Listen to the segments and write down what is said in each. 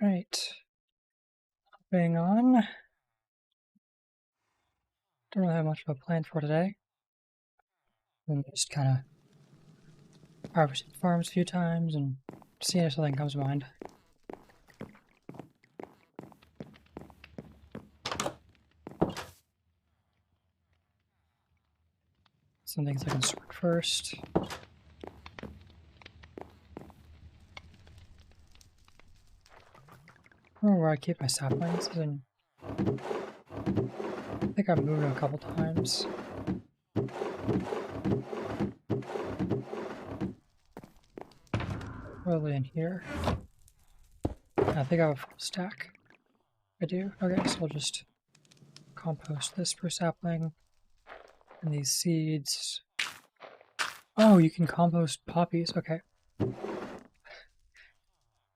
Right. Moving on. Don't really have much of a plan for today. I'm just kind of harvesting farms a few times and seeing if something comes to mind. Some things I can sort first. I don't know where I keep my saplings. I think I've moved them a couple times. Probably in here. I think I have a full stack. I do. Okay, so I'll just compost this per sapling. And these seeds. Oh, you can compost poppies. Okay.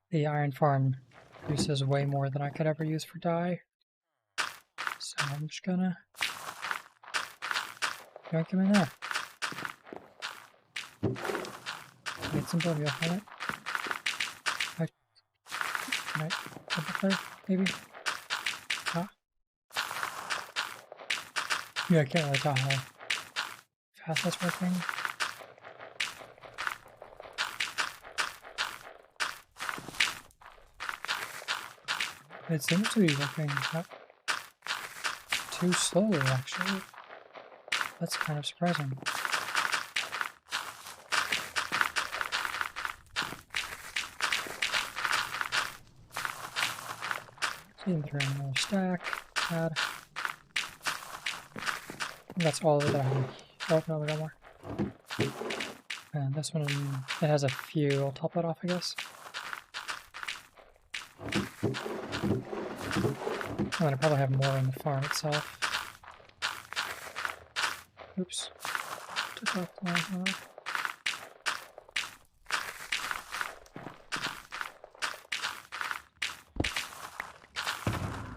The iron farm produces way more than I could ever use for dye. So I'm just gonna yank them in there. Get some bubblegum on it. Can I put it there, maybe? Ah. Yeah, I can't really tell how fast that's working. It seems to be working not too slowly, actually. That's kind of surprising. See, throw in another stack. Add. That's all that I have. Oh, no, we got more. And this one, it has a few. I'll top that off, I guess. I'm gonna probably have more in the farm itself. Oops. Took off the line.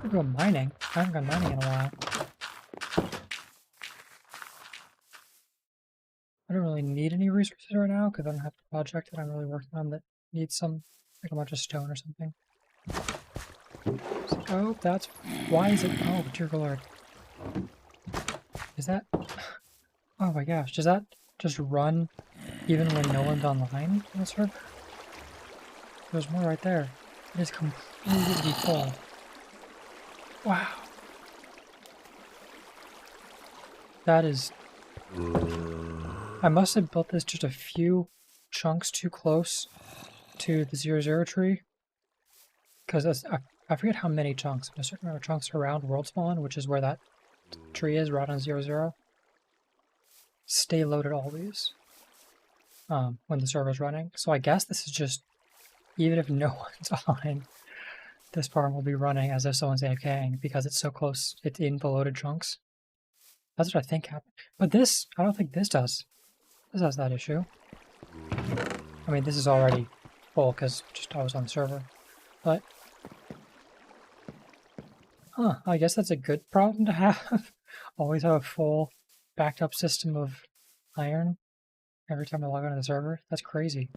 I'll go mining. I haven't gone mining in a while. I don't really need any resources right now because I don't have a project that I'm really working on that needs some, like a bunch of stone or something. So, oh, that's, why is it, oh dear lord. Is that, oh my gosh, does that just run even when no one's online on the server? There's more right there. It is completely full. Wow. That is... I must have built this just a few chunks too close to the 0, tree. Because I forget how many chunks. A certain amount of chunks around world spawn, which is where that tree is, right on 0. Stay loaded always. When the server's running. So I guess this is just... Even if no one's on, this farm will be running as if someone's AFKing because it's so close. It's in the loaded chunks. That's what I think happened. But this, I don't think this does. This has that issue. I mean, this is already full because just I was on the server. But, I guess that's a good problem to have. Always have a full backed up system of iron every time I log onto the server. That's crazy.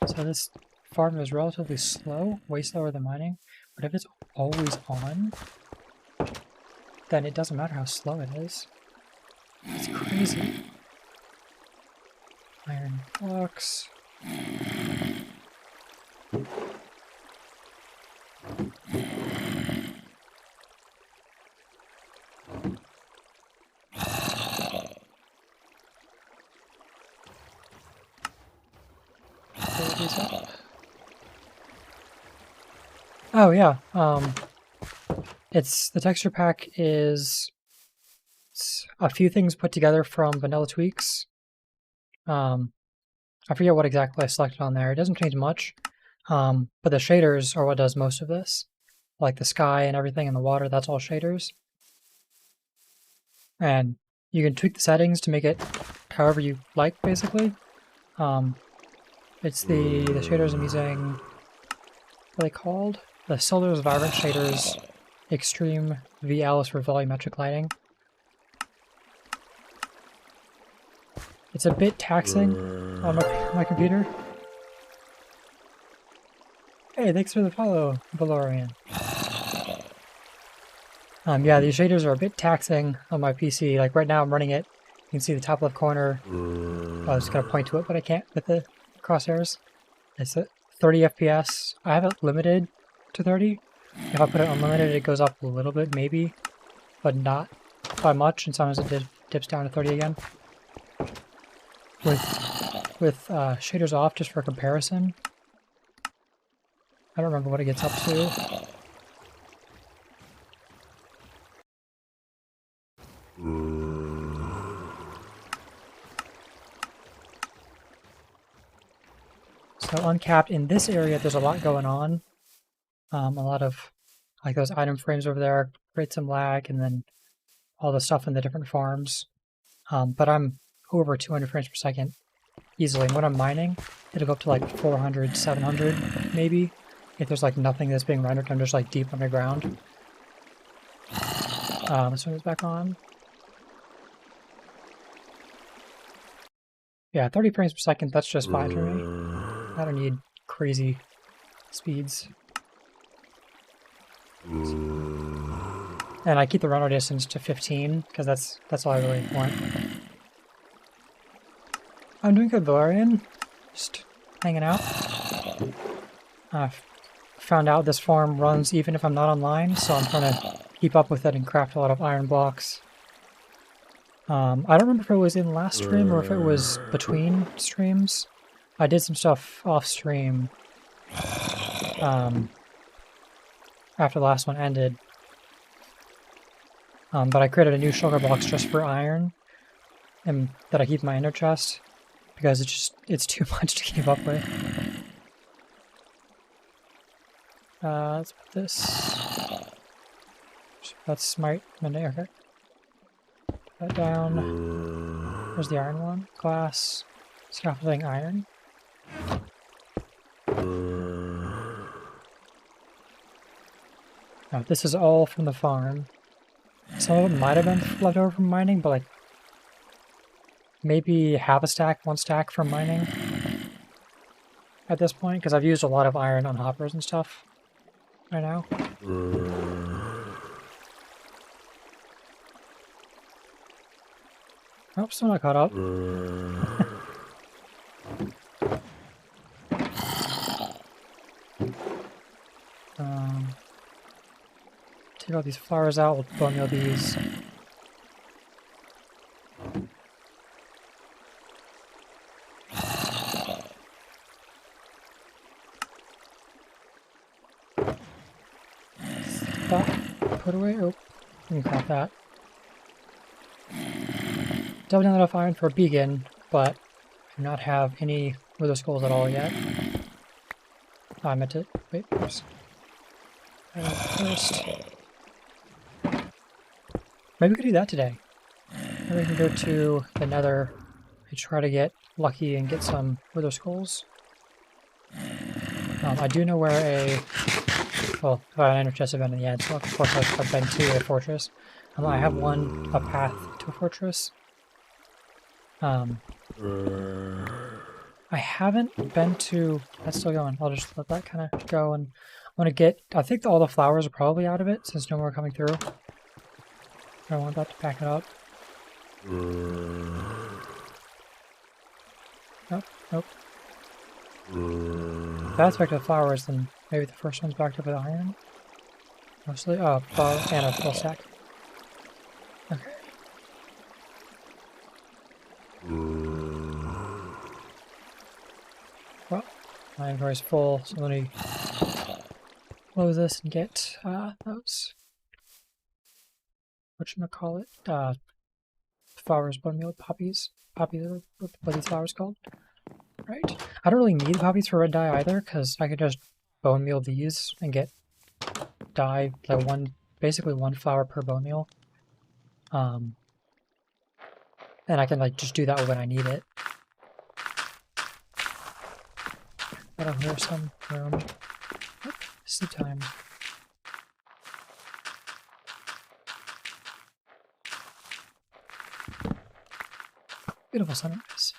So this farm is relatively slow, way slower than mining, but if it's always on, then it doesn't matter how slow it is. It's crazy. Iron blocks. Oh yeah, it's the texture pack is a few things put together from Vanilla Tweaks. I forget what exactly I selected on there. It doesn't change much, but the shaders are what does most of this. Like the sky and everything and the water, that's all shaders. And you can tweak the settings to make it however you like, basically. It's the shaders I'm using, what are they called? The Solar's Vibrant Shaders Extreme VL is for volumetric lighting. It's a bit taxing on my computer. Hey, thanks for the follow, Valorian. Yeah, these shaders are a bit taxing on my PC. Like right now I'm running it. You can see the top left corner. I was gonna point to it, but I can't with the crosshairs. It's at 30 FPS. I have it limited to 30. If I put it unlimited, it goes up a little bit, maybe, but not by much, and sometimes it dips down to 30 again. With shaders off, just for comparison, I don't remember what it gets up to. So uncapped in this area, there's a lot going on. A lot of like those item frames over there create some lag, and then all the stuff in the different farms. But I'm over 200 frames per second easily. And when I'm mining, it'll go up to like 400, 700 maybe. If there's like nothing that's being rendered, I'm just like deep underground. This one is back on. Yeah, 30 frames per second, that's just fine for me. I don't need crazy speeds. And I keep the render distance to 15, because that's all I really want. I'm doing good, Valerian. Just hanging out. I've found out this farm runs even if I'm not online, so I'm trying to keep up with it and craft a lot of iron blocks. I don't remember if it was in last stream or if it was between streams. I did some stuff off stream after the last one ended. But I created a new sugar box just for iron, and that I keep in my inner chest, because it's too much to keep up with. Let's put this. That's smite. Okay. Put that down. Where's the iron one? Glass. Scaffolding iron. Now, this is all from the farm. Some of it might have been left over from mining, but like maybe half a stack, one stack from mining at this point, because I've used a lot of iron on hoppers and stuff right now. Oh, still not caught up. Take all these flowers out, we'll bone meal these. That, put away, oh, we can craft that. Don't have enough iron for a beacon, but I do not have any wither skulls at all yet. Oh, I meant to, wait, first. Maybe we could do that today. Maybe we can go to the nether and try to get lucky and get some wither skulls. I do know where a... Well, if I had an ender chest event in the end, so of course I've been to a fortress. I have a path to a fortress. I haven't been to... That's still going. I'll just let that kind of go, and I want to get... I think all the flowers are probably out of it, since no more are coming through. I want that to pack it up. Nope, nope. If that's back to the flowers, then maybe the first one's backed up with iron. Mostly. Oh, flower and a full stack. Okay. Well, my inventory's full, so let me close this and get those. Whatchamacallit? Flowers, bone meal, poppies. Poppies are what these flowers called. Right. I don't really need poppies for red dye either, because I could just bone meal these and get dye, like basically one flower per bone meal. And I can like just do that when I need it. But over here some room. Oh, this is the time. Beautiful sunrise.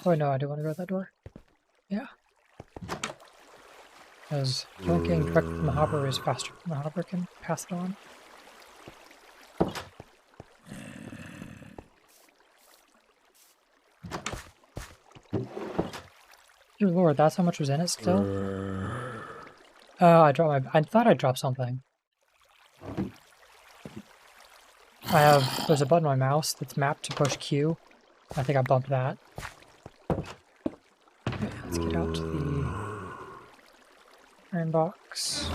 Oh no, I do want to go that door. Yeah. Because drinking directly from the hopper is faster than the hopper can pass it on. Dear Lord, that's how much was in it still? Oh, I thought I dropped something. There's a button on my mouse that's mapped to push Q. I think I bumped that. Okay, let's get out to the iron box.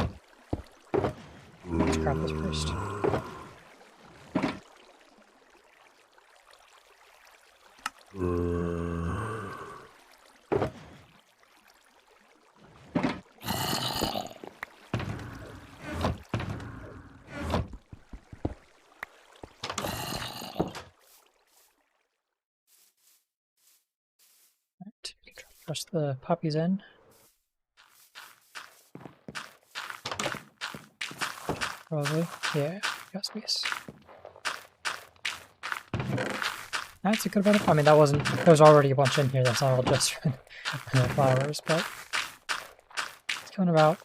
Let's grab this first. Press the poppies in. Probably. Yeah, got space. That's a good bit of... I mean, there was already a bunch in here. That's not all just for the flowers, but it's coming about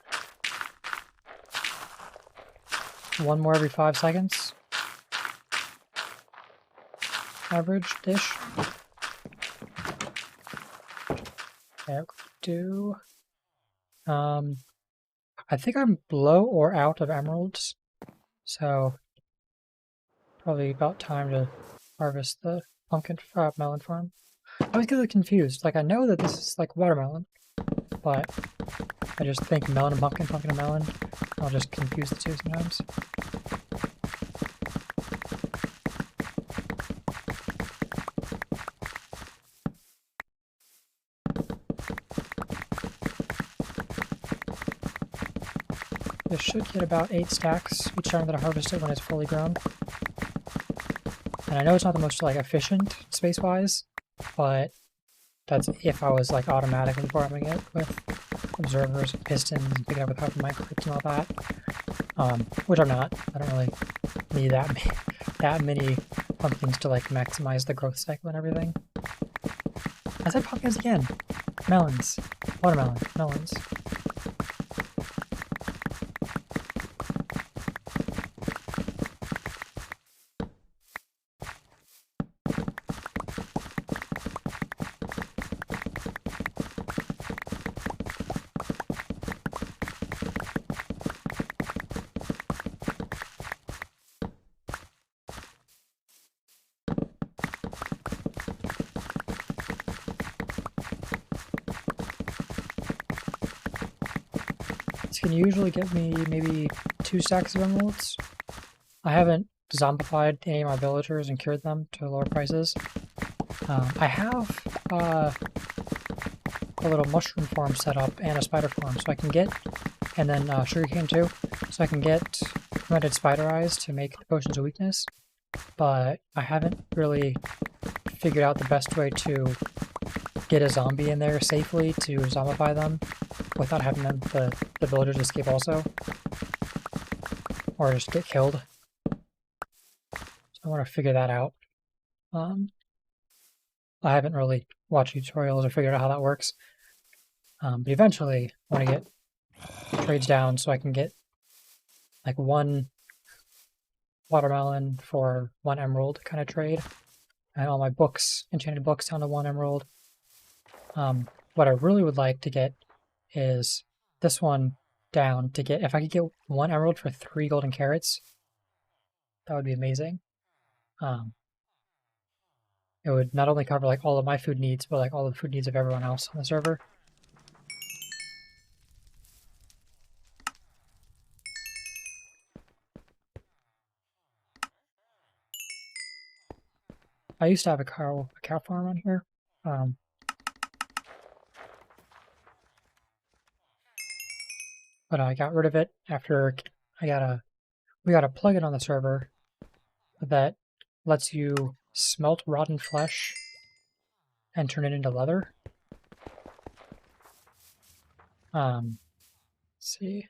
one more every 5 seconds. Average dish. There we do. I think I'm low or out of emeralds, so probably about time to harvest the melon farm. I always get confused. Like, I know that this is like watermelon, but I just think melon and pumpkin, pumpkin and melon. I'll just confuse the two sometimes. This should get about 8 stacks each time that I harvest it when it's fully grown. And I know it's not the most like efficient space-wise, but that's if I was like automatically farming it with observers and pistons and picking up with carbon microchips and all that. Which I'm not. I don't really need that many pumpkins to like maximize the growth cycle and everything. I said pumpkins again. Melons. Watermelon. Melons. Can usually get me maybe 2 stacks of emeralds. I haven't zombified any of my villagers and cured them to lower prices. I have a little mushroom farm set up and a spider farm, so I can get, and then sugarcane too, so I can get fermented spider eyes to make the potions of weakness. But I haven't really figured out the best way to get a zombie in there safely to zombify them without having them, the villagers escape also. Or just get killed. So I want to figure that out. I haven't really watched tutorials or figured out how that works. But eventually I want to get trades down so I can get like 1 watermelon for 1 emerald kind of trade. And all my books, enchanted books down to 1 emerald. What I really would like to get is this one down to get, if I could get 1 emerald for 3 golden carrots, that would be amazing. It would not only cover like all of my food needs, but like all the food needs of everyone else on the server. I used to have a cow farm on here. But I got rid of it after we got a plugin on the server that lets you smelt rotten flesh and turn it into leather. Let's see.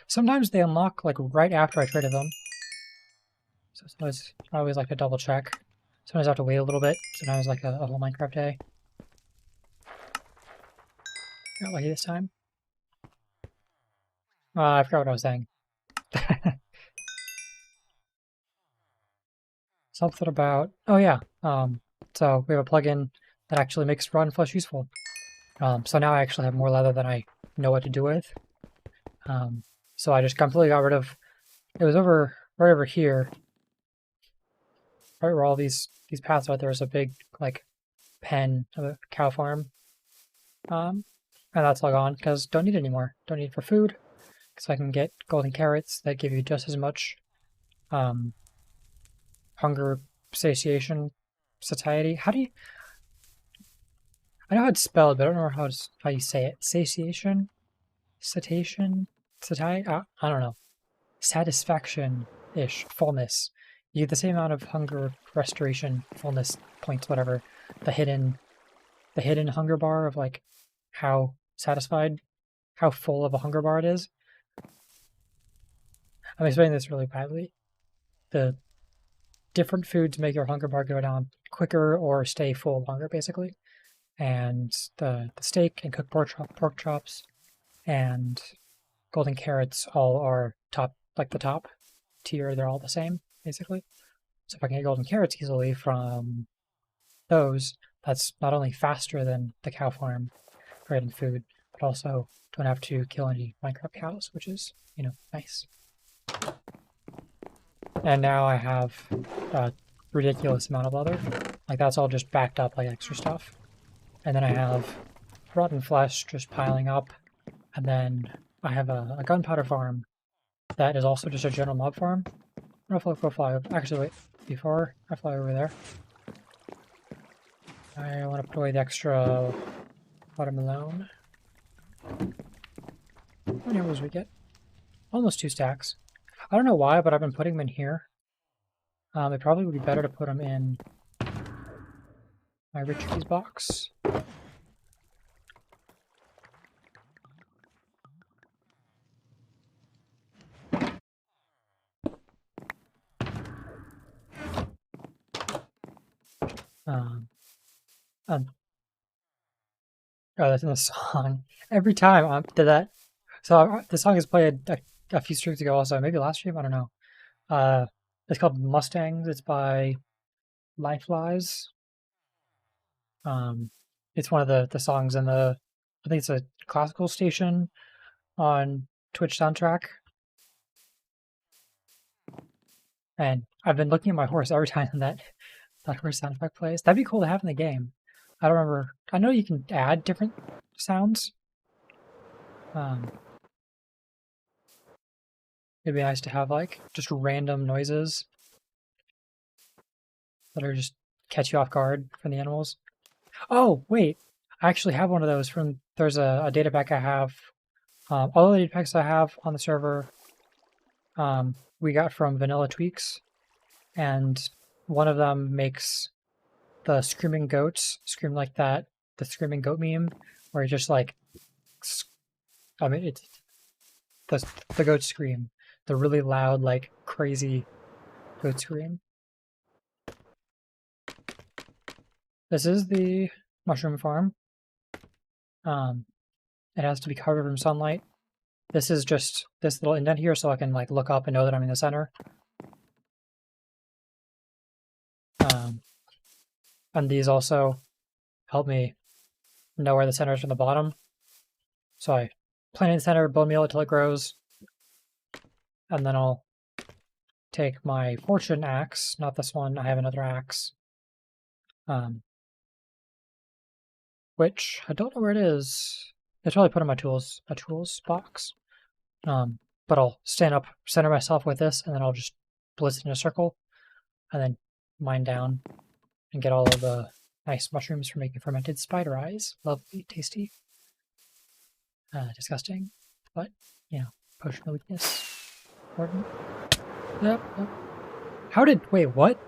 Sometimes they unlock like right after I traded them. So I always like to double check. Sometimes I have to wait a little bit. Sometimes like a whole Minecraft day. Got lucky this time. I forgot what I was saying. Something about... Oh yeah, so we have a plugin that actually makes rotten flesh useful. So now I actually have more leather than I know what to do with. So I just completely got rid of... It was right over here. Right where all these paths are, there's a big, like, pen of a cow farm. And that's all gone, because don't need it anymore. Don't need it for food. So I can get golden carrots that give you just as much hunger, satiation, satiety. How do you... I know how it's spelled, but I don't know how you say it. Satiation? Satiation? Satiety? I don't know. Satisfaction-ish. Fullness. You get the same amount of hunger, restoration, fullness points, whatever. The hidden hunger bar of like how satisfied, how full of a hunger bar it is. I'm explaining this really badly. The different foods make your hunger bar go down quicker or stay full of hunger, basically. And the steak and cooked pork chops and golden carrots all are top, like the top tier. They're all the same, basically. So if I can get golden carrots easily from those, that's not only faster than the cow farm for getting food, but also don't have to kill any Minecraft cows, which is, you know, nice. And now I have a ridiculous amount of leather. Like, that's all just backed up like extra stuff. And then I have rotten flesh just piling up. And then I have a gunpowder farm that is also just a general mob farm. I don't know if I'll go fly over. Actually, wait. Before I fly over there, I want to put away the extra watermelon. How many arrows we get? Almost 2 stacks. I don't know why, but I've been putting them in here. It probably would be better to put them in my rich trees box. Oh, that's in the song. Every time did that. So the song is played a few streams ago also, maybe last stream, I don't know. It's called Mustangs. It's by Life Lies. It's one of the songs in I think it's a classical station on Twitch soundtrack. And I've been looking at my horse every time that horse sound effect plays. That'd be cool to have in the game. I don't remember. I know you can add different sounds. It'd be nice to have like just random noises that are just catch you off guard from the animals. Oh, wait. I actually have one of those from... There's a data pack I have. All the data packs I have on the server we got from Vanilla Tweaks. And one of them makes the screaming goats scream like that. The screaming goat meme. Where it just like... I mean, it's... The goat scream. The really loud, like, crazy goat scream. This is the mushroom farm. It has to be covered from sunlight. This is just this little indent here, so I can like look up and know that I'm in the center. And these also help me know where the center is from the bottom. So I plant in the center, bone meal it till it grows, and then I'll take my fortune axe, not this one, I have another axe. Which I don't know where it is. It's probably put in my tools, a tools box. But I'll stand up, center myself with this, and then I'll just blitz it in a circle, and then mine down and get all of the nice mushrooms for making fermented spider eyes. Lovely, tasty. Disgusting, but you know, potion of weakness. Important. Yep. How did? Wait, what?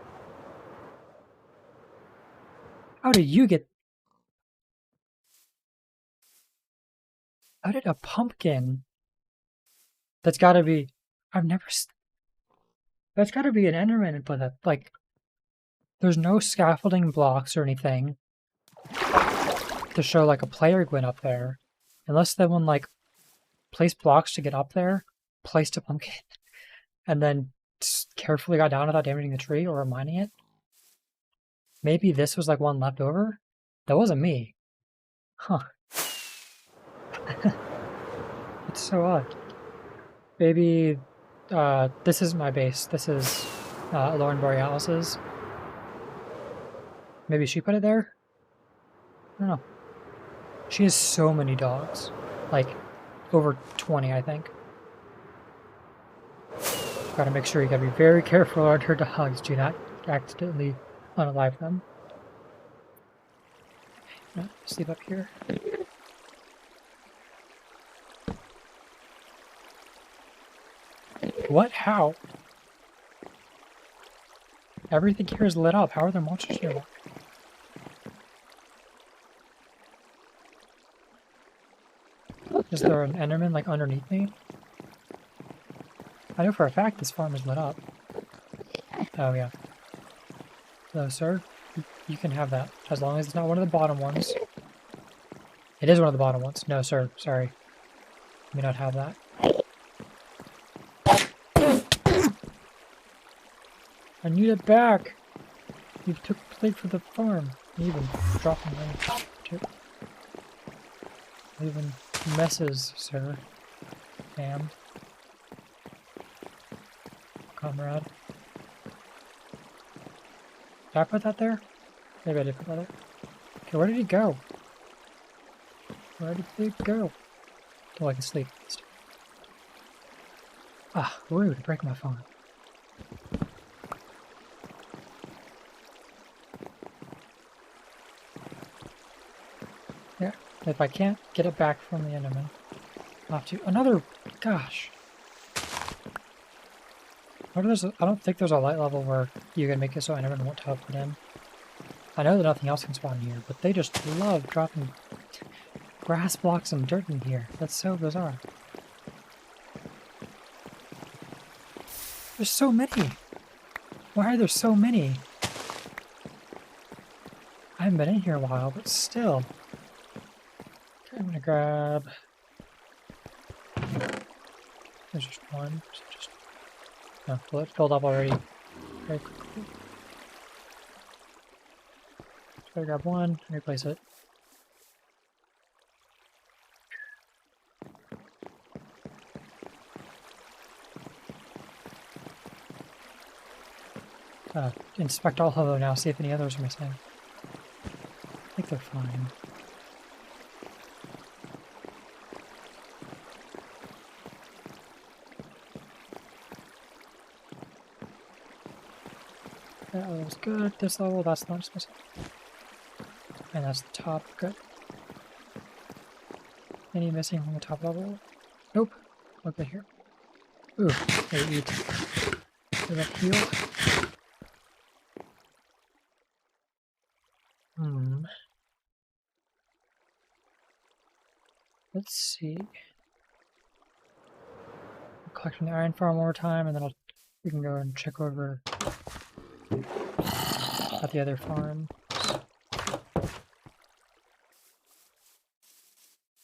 How did you get? How did a pumpkin? That's got to be. I've never. That's got to be an Enderman and put that. Like, there's no scaffolding blocks or anything to show like a player went up there. Unless that one, like, placed blocks to get up there, placed a pumpkin, and then carefully got down without damaging the tree or mining it. Maybe this was, like, one left over? That wasn't me. Huh. It's so odd. Maybe, this is my base. This is, Lauren Borealis's. Maybe she put it there? I don't know. She has so many dogs. Like, over 20, I think. Gotta make sure you gotta be very careful around her dogs. Do not accidentally unalive them. No, sleep up here. What? How? Everything here is lit up. How are there monsters here? Is there an Enderman, like, underneath me? I know for a fact this farm is lit up. Oh, yeah. Hello, sir. You can have that, as long as it's not one of the bottom ones. It is one of the bottom ones. No, sir. Sorry. You may not have that. I need it back! You took a plate for the farm. You even dropping them. Leaving messes, sir. Damn. Comrade. Did I put that there? Maybe I did put that there. Okay, where did he go? Where did he go? Oh, I can sleep. Ah, rude. Break my phone. Yeah, if I can't get it back from the Enderman, I'll have to. Another. Gosh. I don't think there's a light level where you can make it so Enderman won't teleport in. I know that nothing else can spawn here, but they just love dropping grass blocks and dirt in here. That's so bizarre. There's so many! Why are there so many? I haven't been in here in a while, but still. Okay, I'm gonna grab... There's just one. No, well, it filled up already. Very quickly. Just gotta grab one and replace it. Inspect all of them now, see if any others are missing. I think they're fine. That level's good. This level, that's not missing. And that's the top, good. Any missing from the top level? Nope. Okay, here. Ooh, they eat. Does that heal? Let's see. I'll collect from the iron farm one more time, and then we can go and check over at the other farm.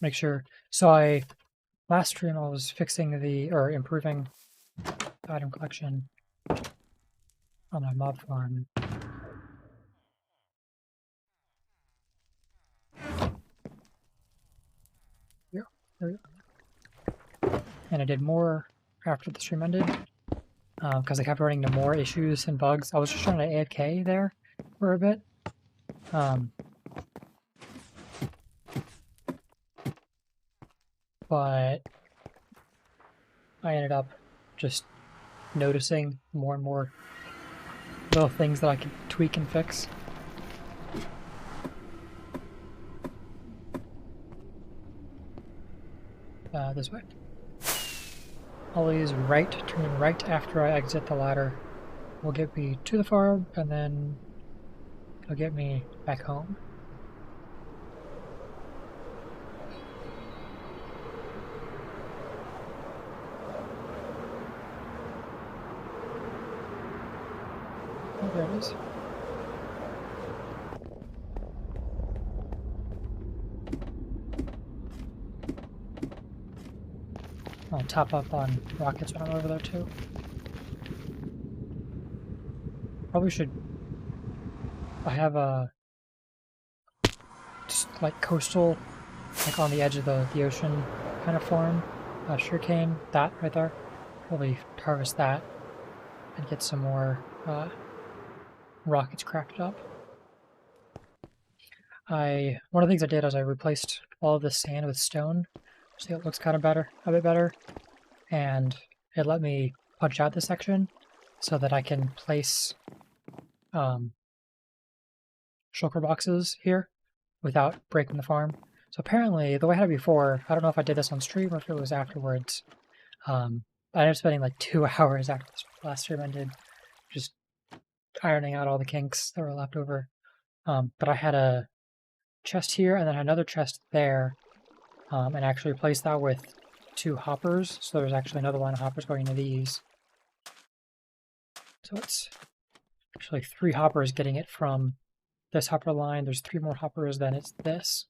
Make sure. So last stream I was fixing improving the item collection on my mob farm. Yeah, there we go. And I did more after the stream ended, because I kept running into more issues and bugs. I was just trying to AFK there for a bit. But I ended up just noticing more and more little things that I could tweak and fix. This way. Always right, turning right after I exit the ladder will get me to the farm, and then it'll get me back home. Oh, there it is. I'll top up on rockets when I'm over there too. Probably should... I have a... just like coastal, like on the edge of the ocean kind of farm. Sugarcane, that right there. Probably harvest that and get some more rockets crafted up. One of the things I did is I replaced all of the sand with stone, so it looks kind of better, a bit better, and it let me punch out this section so that I can place shulker boxes here without breaking the farm. So apparently, the way I had it before, I don't know if I did this on stream or if it was afterwards. I ended up spending like 2 hours after this last stream ended, just ironing out all the kinks that were left over. But I had a chest here and then another chest there, and actually replaced that with 2 hoppers. So there's actually another line of hoppers going into these. So it's actually 3 hoppers getting it from this hopper line. There's 3 more hoppers, then it's this.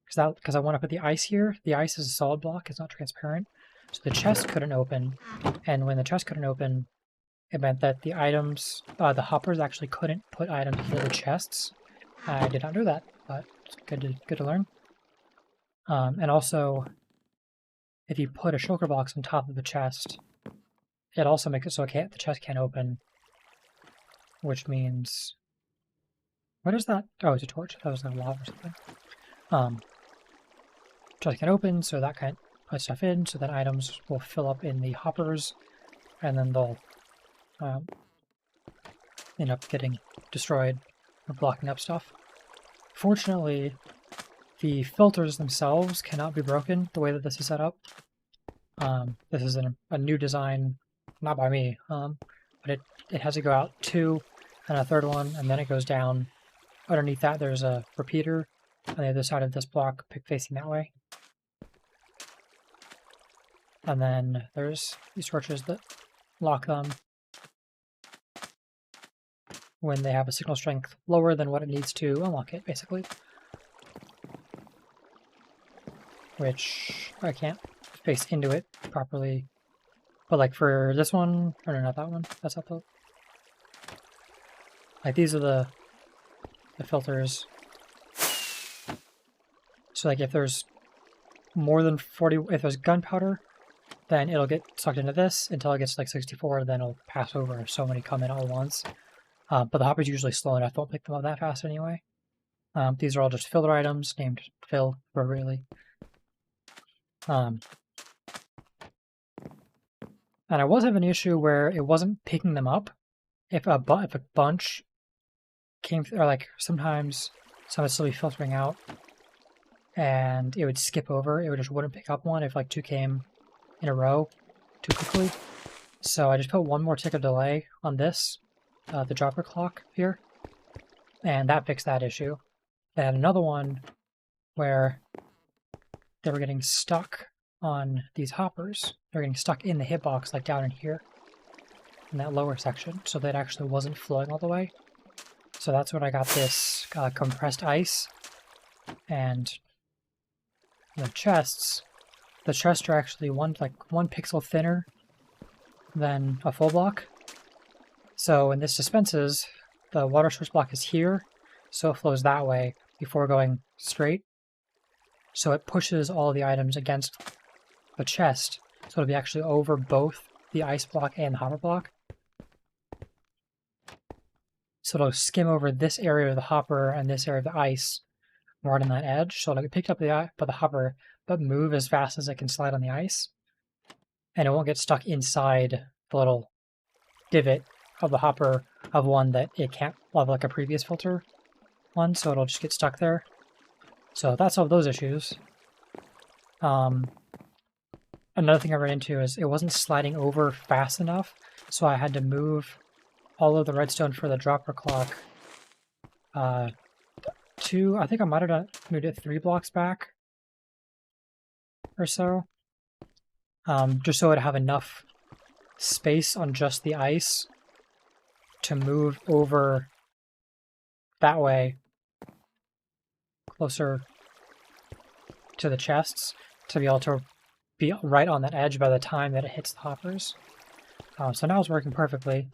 Because I want to put the ice here. The ice is a solid block, it's not transparent. So the chest couldn't open, and when the chest couldn't open, it meant that the items, the hoppers actually couldn't put items into the chests. I did not know that, but it's good to learn. And also, if you put a shulker box on top of the chest, it also makes it so the chest can't open, which means... What is that? Oh, it's a torch. That was like lava or something. Chest can open, so that can't put stuff in, so then items will fill up in the hoppers, and then they'll end up getting destroyed or blocking up stuff. Fortunately, the filters themselves cannot be broken the way that this is set up. This is a new design, not by me, but it has to go out 2 and a third one, and then it goes down. Underneath that there's a repeater on the other side of this block facing that way. And then there's these torches that lock them when they have a signal strength lower than what it needs to unlock it, basically. Which I can't face into it properly. But like for this one, or no, not that one, that's not the... Like these are the filters. So like if there's more than 40, if there's gunpowder, then it'll get sucked into this until it gets to like 64, then it'll pass over if so many come in all at once. But the hopper's usually slow enough, don't pick them up that fast anyway. These are all just filler items named Fill appropriately. And I was having an issue where it wasn't picking them up. If a bunch came, or like sometimes some would still be filtering out, and it would skip over. It just wouldn't pick up one if like 2 came in a row too quickly. So I just put 1 more tick of delay on this, the dropper clock here, and that fixed that issue. They had another one where they were getting stuck on these hoppers. They were getting stuck in the hitbox, like down in here, in that lower section, so that actually wasn't flowing all the way. So that's when I got this compressed ice, and the chests are actually one pixel thinner than a full block. So when this dispenses, the water source block is here, so it flows that way before going straight. So it pushes all the items against the chest, so it'll be actually over both the ice block and the hopper block. So it'll skim over this area of the hopper and this area of the ice right on that edge, so it'll get picked up by the hopper, but move as fast as it can slide on the ice. And it won't get stuck inside the little divot of the hopper of one that it can't love like a previous filter one, so it'll just get stuck there. So that solved those issues. Another thing I ran into is it wasn't sliding over fast enough, so I had to move all of the redstone for the dropper clock I think I might have moved it 3 blocks back or so, just so I'd have enough space on just the ice to move over that way closer to the chests to be able to be right on that edge by the time that it hits the hoppers. So now it's working perfectly.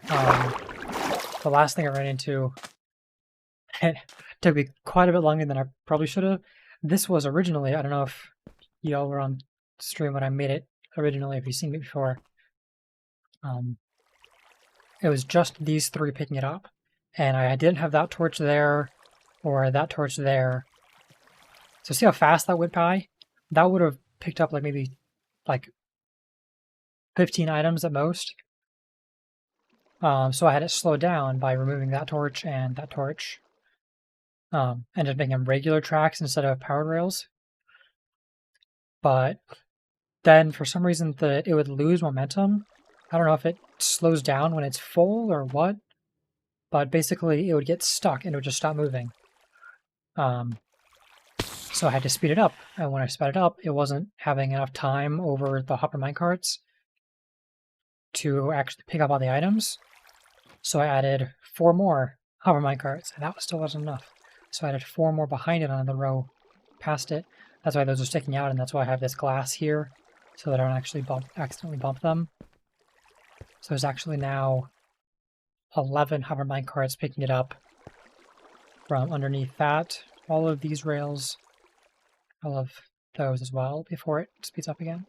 The last thing I ran into, it took me quite a bit longer than I probably should have. This was originally, I don't know if y'all were on stream when I made it originally, if you've seen it before. It was just these three picking it up, and I didn't have that torch there or that torch there. So see how fast that went by? That would have picked up like maybe like 15 items at most. So I had it slowed down by removing that torch and that torch, and just making them regular tracks instead of powered rails. But then for some reason it would lose momentum. I don't know if it slows down when it's full or what, but basically it would get stuck and it would just stop moving. So I had to speed it up, and when I sped it up, it wasn't having enough time over the hopper minecarts to actually pick up all the items. So I added 4 more hopper minecarts, and that still wasn't enough. So I added 4 more behind it on the row past it. That's why those are sticking out, and that's why I have this glass here, so that I don't actually accidentally bump them. So there's actually now 11 hopper minecarts picking it up from underneath that. All of these rails, all of those as well, before it speeds up again.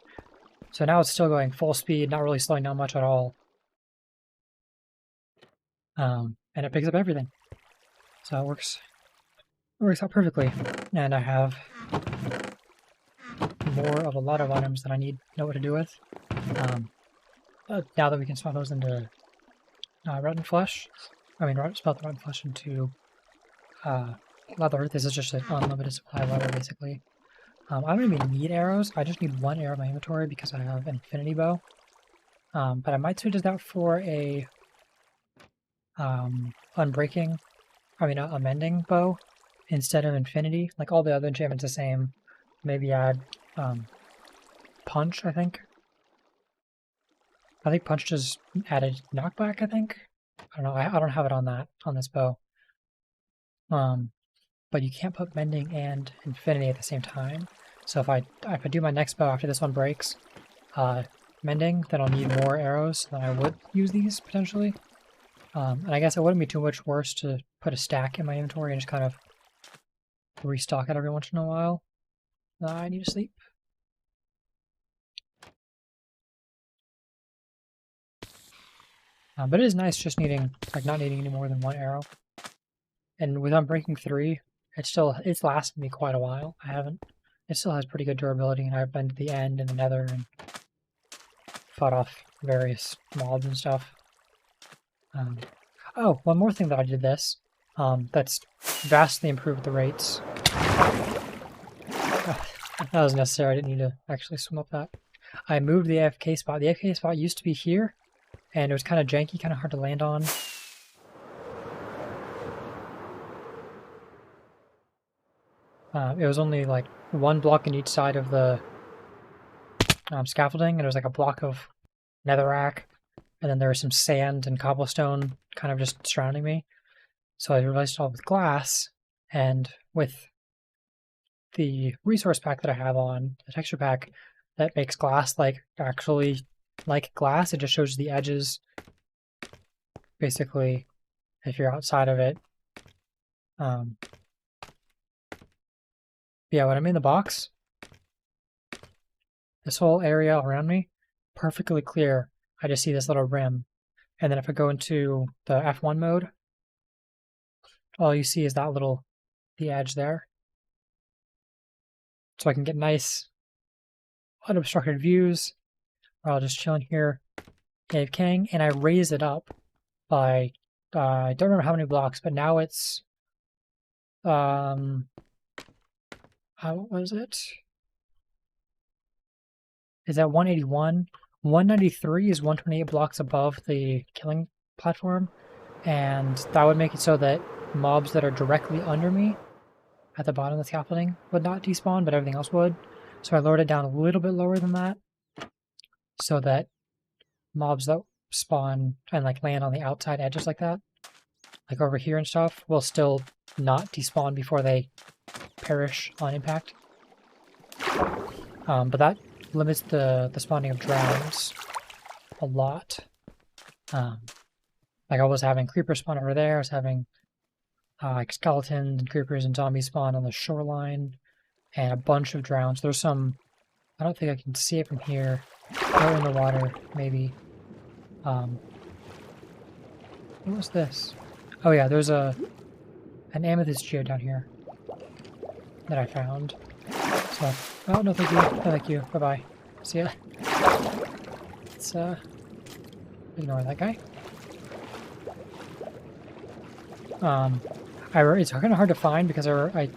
So now it's still going full speed, not really slowing down much at all. And it picks up everything. So it works out perfectly. And I have more of a lot of items that I know what to do with. Now that we can swap those into rotten flesh, smelt the rotten flesh into leather. This is just an unlimited supply of leather, basically. I don't even need arrows. I just need 1 arrow in my inventory because I have an infinity bow. But I might switch this out for a amending bow instead of infinity. Like all the other enchantments the same. Maybe add punch, I think. I think punch just added knockback, I think. I don't know. I don't have it on this bow. But you can't put mending and infinity at the same time. So if I do my next bow after this one breaks, mending, then I'll need more arrows than I would use these potentially. And I guess it wouldn't be too much worse to put a stack in my inventory and just kind of restock it every once in a while. I need to sleep. But it is nice just not needing any more than 1 arrow. And with Unbreaking 3, it's lasted me quite a while. It still has pretty good durability, and I've been to the end and the nether and fought off various mobs and stuff. Oh, one more thing that I did that's vastly improved the rates. That was necessary. I didn't need to actually swim up that. I moved the AFK spot. The AFK spot used to be here, and it was kind of janky, kind of hard to land on. It was only like 1 block in each side of the scaffolding, and it was like a block of netherrack, and then there was some sand and cobblestone kind of just surrounding me. So I replaced it all with glass, and with the resource pack that I have on, the texture pack that makes glass actually like glass, it just shows the edges, basically, if you're outside of it. Yeah, when I'm in the box, this whole area around me, perfectly clear. I just see this little rim. And then if I go into the F1 mode, all you see is the edge there. So I can get nice, unobstructed views while I'll just chilling here, AFKing, and I raise it up by, I don't remember how many blocks, but now it's, how was it? Is at 181. 193 is 128 blocks above the killing platform, and that would make it so that mobs that are directly under me at the bottom of the scaffolding would not despawn, but everything else would. So I lowered it down a little bit lower than that, so that mobs that spawn and land on the outside edges like that, like over here and stuff, will still not despawn before they perish on impact. but that limits the spawning of drowns a lot. Like I was having creepers spawn over there, I was having like skeletons and creepers and zombies spawn on the shoreline, and a bunch of drowns. There's some, I don't think I can see it from here, or in the water, maybe. What was this? Oh yeah, there's an amethyst geode down here that I found. So, oh no thank you, no thank you, bye-bye. See ya. Let's ignore that guy. It's kind of hard to find because I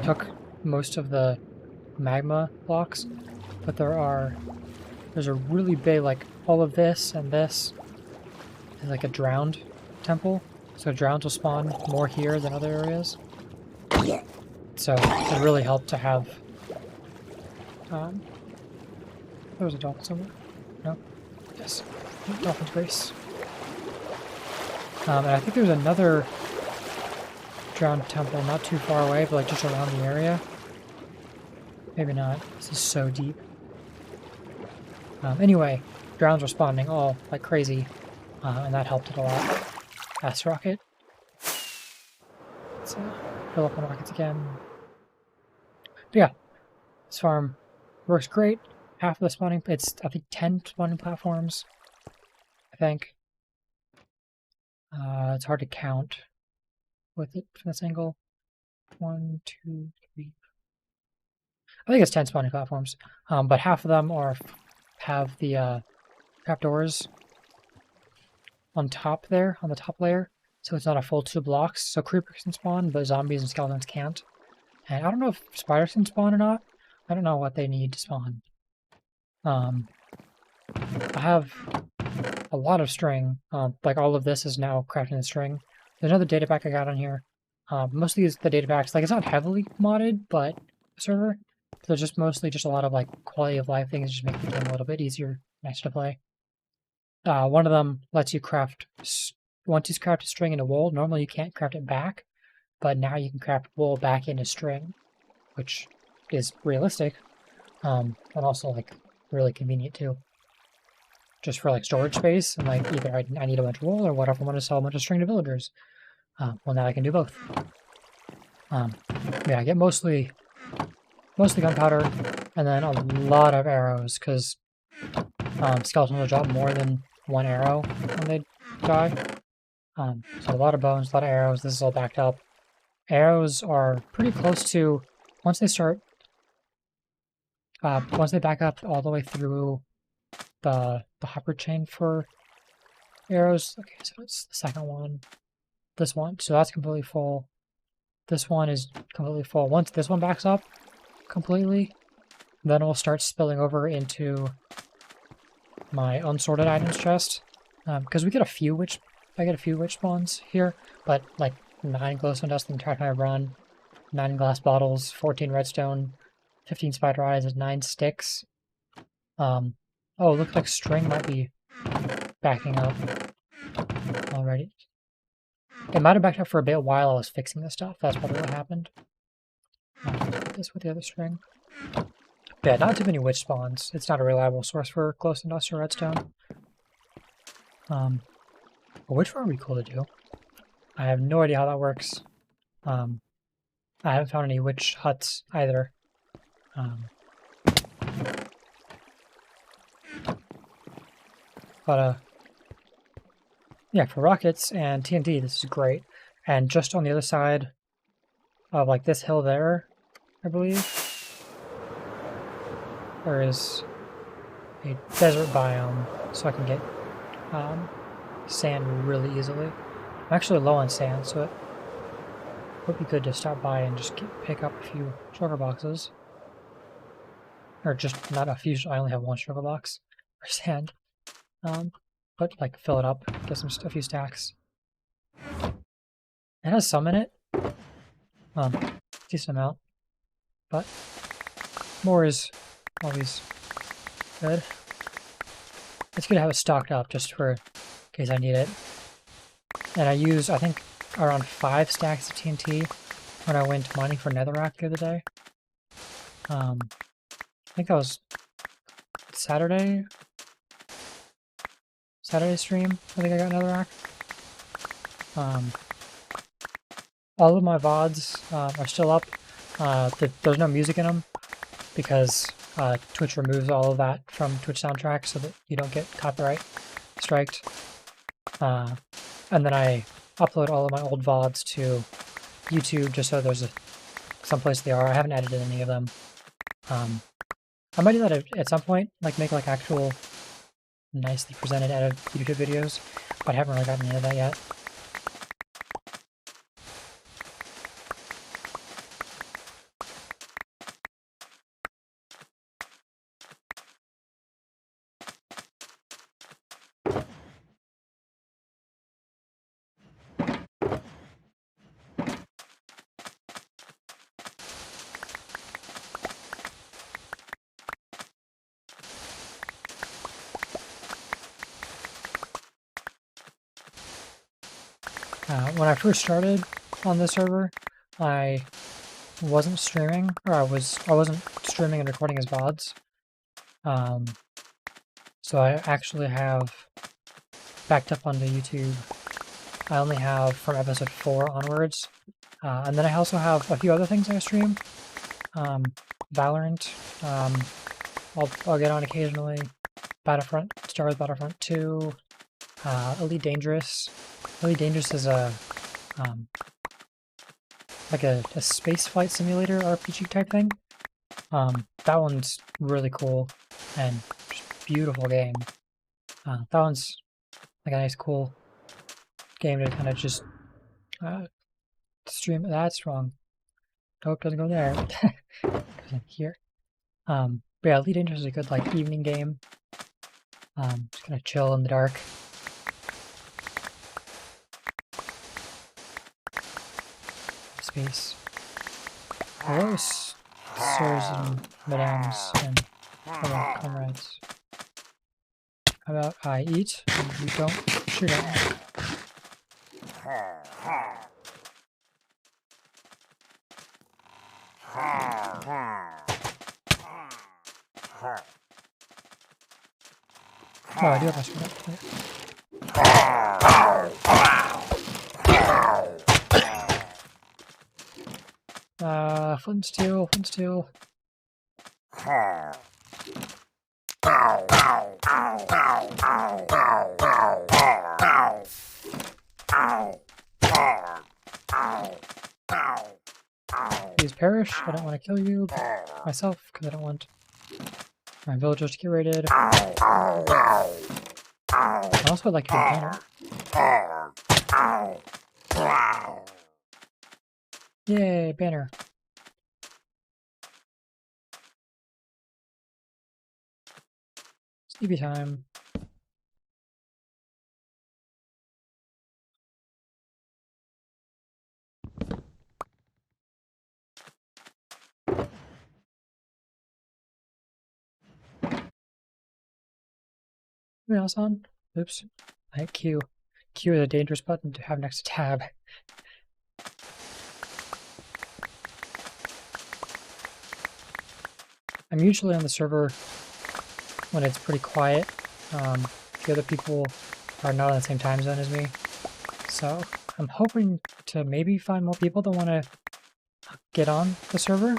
took most of the magma blocks, but there's a really big, like, all of this and this is like a drowned temple, so drowns will spawn more here than other areas. So it really helped to have, there was a dolphin somewhere? No? Yes. Dolphin's grace. And I think there's another drowned temple not too far away, but like just around the area. Maybe not. This is so deep. Anyway, drowns were spawning all like crazy, and that helped it a lot. Fast rocket. Let's fill up on rockets again. But yeah, this farm works great. Half of the spawning, it's I think 10 spawning platforms, I think. It's hard to count with it from this angle. 1, 2, 3. I think it's 10 spawning platforms, but half of them have the trapdoors on top there, on the top layer, so it's not a full 2 blocks. So creepers can spawn, but zombies and skeletons can't. And I don't know if spiders can spawn or not. I don't know what they need to spawn. I have a lot of string. Like all of this is now crafting the string. There's another data pack I got on here. Most of these, the data packs, like it's not heavily modded, but server. They're just mostly just a lot of like quality of life things, just make the game a little bit easier, nicer to play. One of them lets you craft, once you craft a string into wool, normally you can't craft it back, but now you can craft wool back into string, which is realistic, and also like really convenient too. Just for like storage space, and like either I need a bunch of wool or whatever, I want to sell a bunch of string to villagers. Well, now I can do both. Yeah, I get mostly gunpowder, and then a lot of arrows, because skeletons will drop more than 1 arrow when they die. So a lot of bones, a lot of arrows. This is all backed up. Arrows are pretty close to, once they back up all the way through the hopper chain for arrows. Okay, so it's the second one. This one, so that's completely full. This one is completely full. Once this one backs up completely, then it will start spilling over into my unsorted items chest. Because we get a few witch, I get a few witch spawns here, but like 9 glowstone dust the entire time I run, 9 glass bottles, 14 redstone, 15 spider eyes, and 9 sticks. Oh, it looks like string might be backing up already. It might have backed up for a bit while I was fixing this stuff. That's probably what happened. Put this with the other string. But yeah, not too many witch spawns. It's not a reliable source for glowstone dust or redstone. A witch farm would be cool to do. I have no idea how that works. I haven't found any witch huts either. But yeah, for rockets and TNT, this is great. And just on the other side of like this hill there, I believe, there is a desert biome, so I can get sand really easily. I'm actually low on sand, so it would be good to stop by and just pick up a few sugar boxes. Or just not a few, I only have 1 sugar box for sand. But like fill it up, get a few stacks. It has some in it. Decent amount. But more is always good. It's good to have it stocked up just for in case I need it. And I used, I think, around 5 stacks of TNT when I went mining for netherrack the other day. think that was Saturday stream. I think I got another rack. All of my VODs are still up. There's no music in them because Twitch removes all of that from Twitch soundtracks so that you don't get copyright striked. And then I upload all of my old VODs to YouTube just so there's someplace they are. I haven't edited any of them. I might do that at some point, like make like actual nicely presented edited YouTube videos, but I haven't really gotten into that yet. When I first started on this server, I wasn't streaming, or I wasn't streaming and recording as VODs. So I actually have backed up onto YouTube. I only have from episode 4 onwards, and then I also have a few other things I stream. Valorant. I'll get on occasionally. Battlefront, Star Wars Battlefront 2. Elite Dangerous. Elite Dangerous is like a space flight simulator RPG type thing. That one's really cool and just beautiful game. That one's like a nice, cool game to kind of just stream. That's wrong. Nope, doesn't go there. Goes in here. But yeah, Elite Dangerous is a good like evening game. Just kind of chill in the dark. Space. Hello, sirs and madams and fellow comrades. How about I eat and you don't shoot at me? Oh, I do have my sword up. Flint and steel, flint and steel. Please perish. I don't want to kill you myself because I don't want my villagers to get raided. I also would like to be a banner. Yay, banner. Sleepy time. Anything else on? Oops. I hit Q. Q is a dangerous button to have next to tab. I'm usually on the server when it's pretty quiet. The other people are not on the same time zone as me. So I'm hoping to maybe find more people that want to get on the server.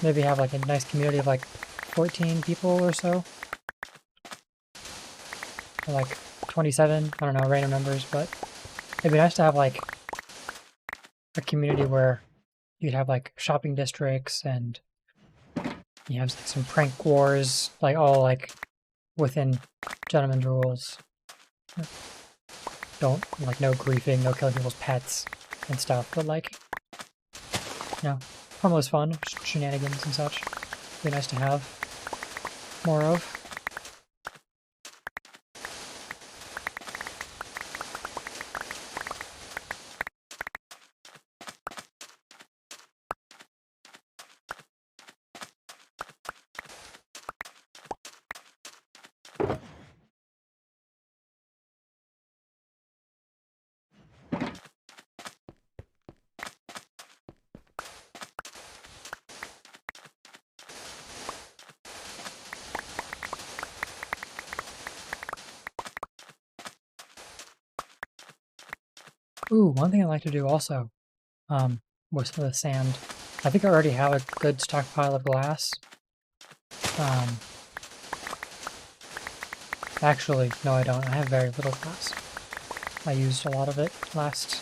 Maybe have like a nice community of like 14 people or so. Or like 27, I don't know, random numbers, but it'd be nice to have like a community where you'd have like shopping districts and you have like some prank wars, like all like within gentleman's rules. Don't, like, no griefing, no killing people's pets and stuff, but like, you know, harmless fun, shenanigans and such. Be nice to have more of. Ooh, one thing I like to do also, with some of the sand. I think I already have a good stockpile of glass. Actually, no I don't. I have very little glass. I used a lot of it last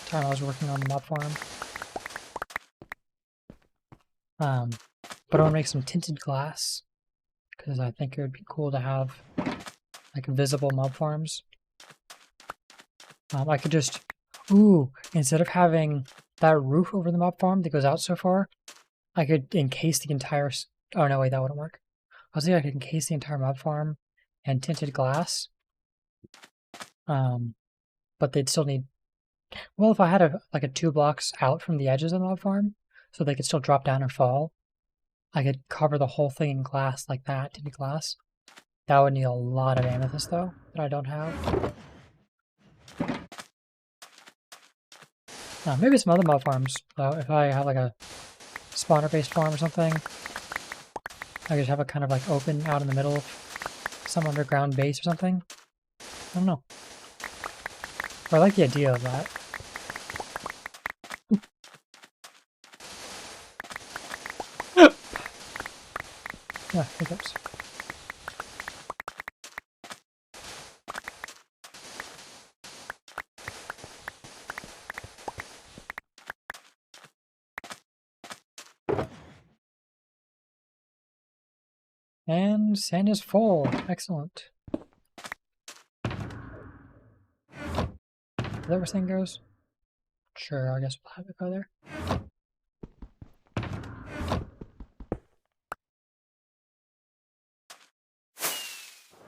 time I was working on the mob farm. But I want to make some tinted glass, because I think it would be cool to have like visible mob farms. I could just, instead of having that roof over the mob farm that goes out so far, I could encase the entire, oh no wait, that wouldn't work. I was thinking I could encase the entire mob farm and tinted glass. But they'd still need, well, if I had like a 2 blocks out from the edges of the mob farm, so they could still drop down and fall, I could cover the whole thing in glass like that, tinted glass. That would need a lot of amethyst though, that I don't have. Maybe some other mob farms, though. If I have like a spawner-based farm or something, I could have it kind of like open out in the middle of some underground base or something. I don't know. But I like the idea of that. Yeah, hiccups. And sand is full. Excellent. Is that where sand goes? Sure, I guess we'll have it go there.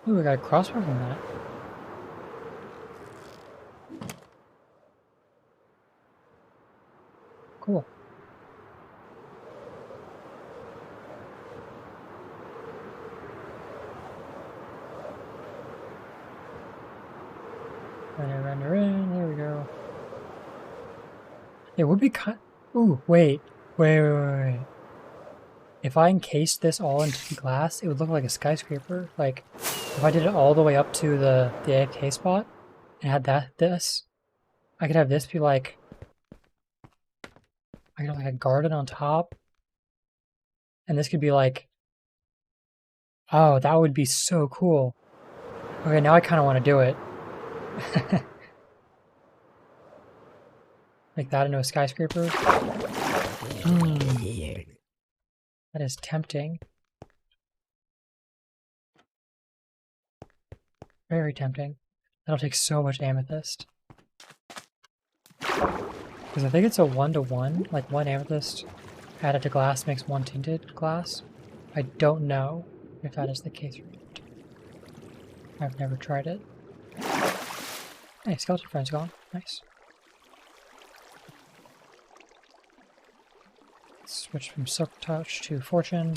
Ooh, we got a crossbar from that. Cool. Render in, there we go. It would be kind. Ooh, wait. If I encased this all into glass, it would look like a skyscraper. Like, if I did it all the way up to the AFK spot and had this, I could have this be like, I could have like a garden on top, and this could be like, oh, that would be so cool. Okay, now I kind of want to do it. Make that into a skyscraper. That is tempting. Very tempting. That'll take so much amethyst. Because I think it's a 1-to-1, like 1 amethyst added to glass makes 1 tinted glass. I don't know if that is the case or not. I've never tried it. Hey, skeleton friend's gone. Nice. Switch from Silk Touch to Fortune.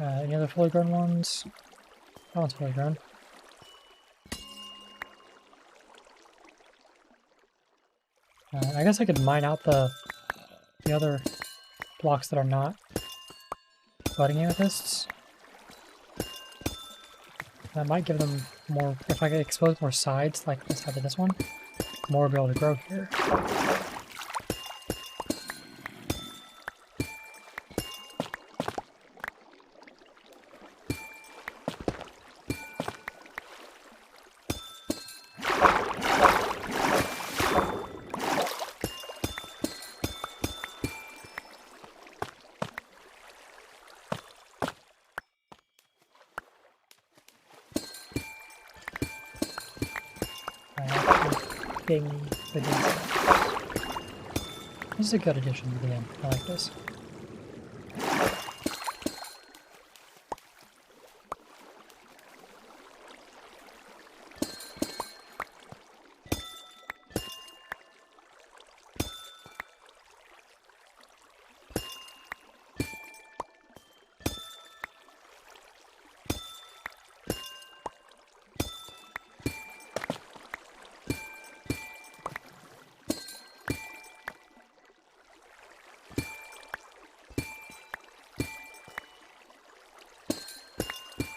Any other fully grown ones? That one's fully grown. I guess I could mine out the other blocks that are not budding amethysts. That might give them more, if I could expose more sides, like this side of this one, more will be able to grow here. This is a good addition to the game. I like this.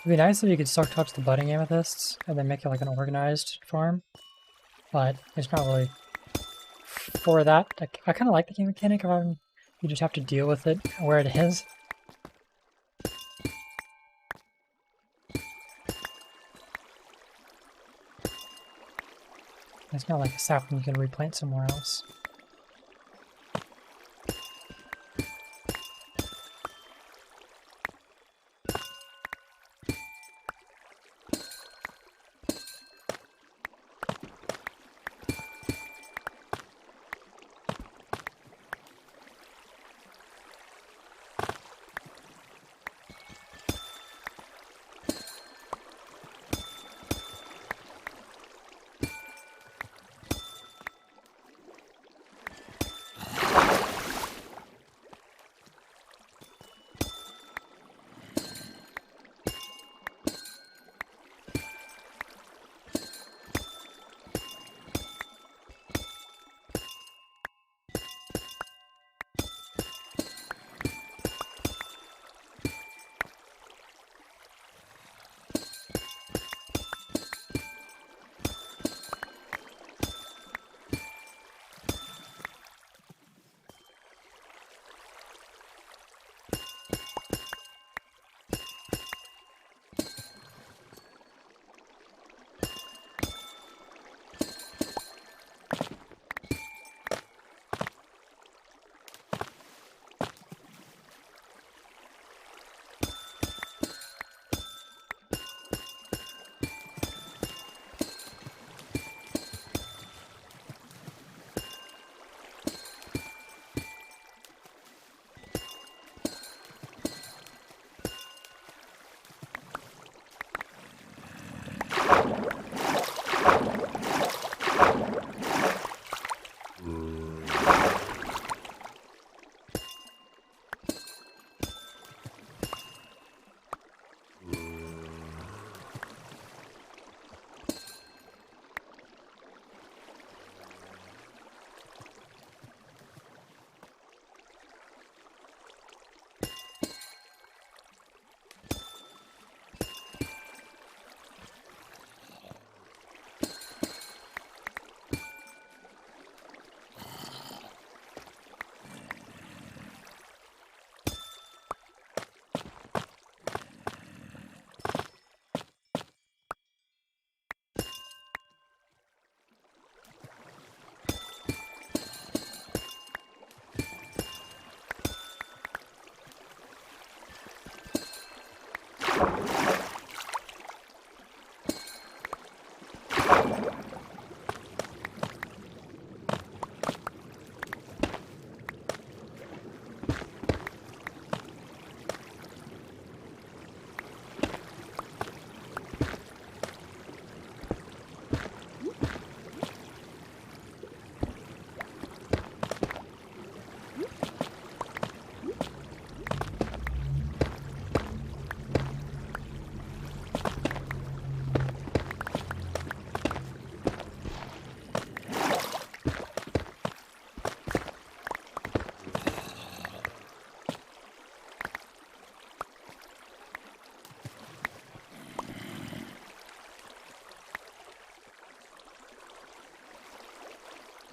It'd be nice if you could stock touch the budding amethysts and then make it like an organized farm. but it's not really for that. I kind of like the game mechanic of having you just have to deal with it where it is. It's not like a sapling you can replant somewhere else.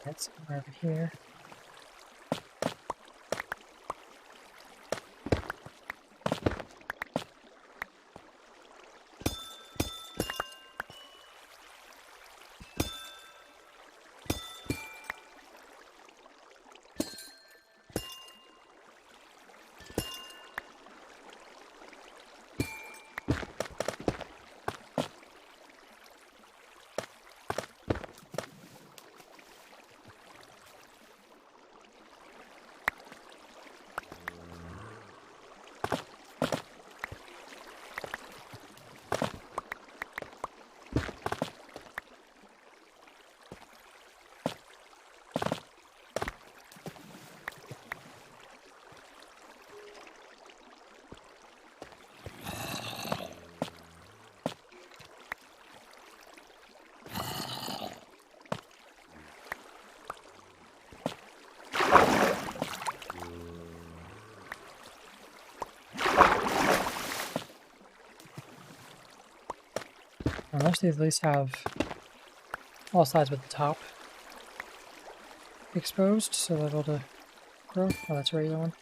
That's somewhere over here. Unless they at least have all sides with the top exposed, so they're able to grow. Oh, that's a regular one.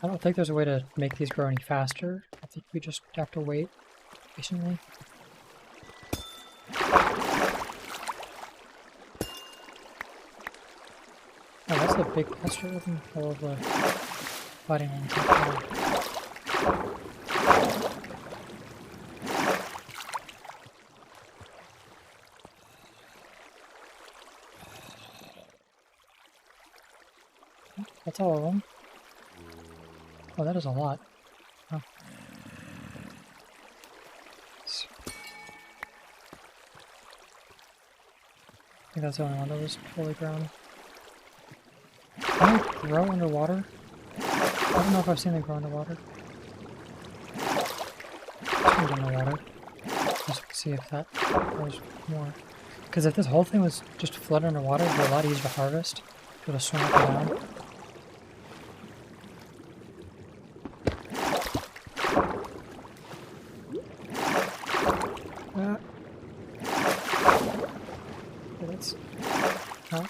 I don't think there's a way to make these grow any faster. I think we just have to wait patiently. Oh, that's a big cluster of them, all of the budding ones. That's all of them. Oh, that is a lot. Oh. I think that's the only one that was fully grown. Can they grow underwater? I don't know if I've seen them grow underwater. Let's underwater. Just see if that grows more. Because if this whole thing was just flooded underwater, it'd be a lot easier to harvest. It'll swim up and down. Let's not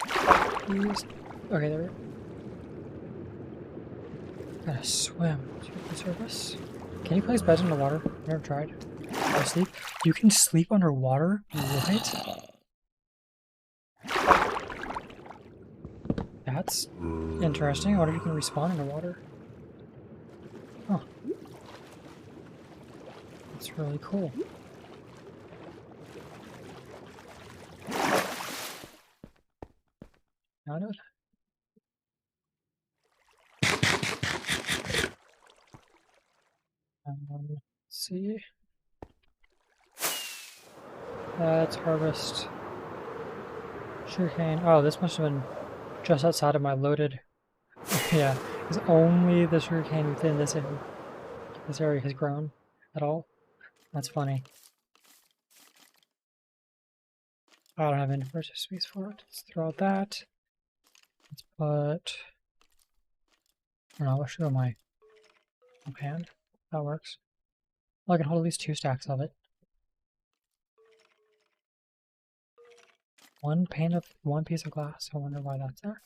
use. Okay, there we go. Gotta swim to the surface. Can you place beds underwater? Never tried. Can you sleep? You can sleep underwater? What? That's interesting. I wonder if you can respawn underwater. Oh. That's really cool. Got it. Let's see. Let's harvest sugarcane. Oh, this must have been just outside of my loaded. Yeah, because only the sugarcane within this area has grown at all. That's funny. I don't have any first space for it. Let's throw out that. Let's put. I don't know. I'll show my hand. That works. Well, I can hold at least 2 stacks of it. One piece of glass. I wonder why that's there.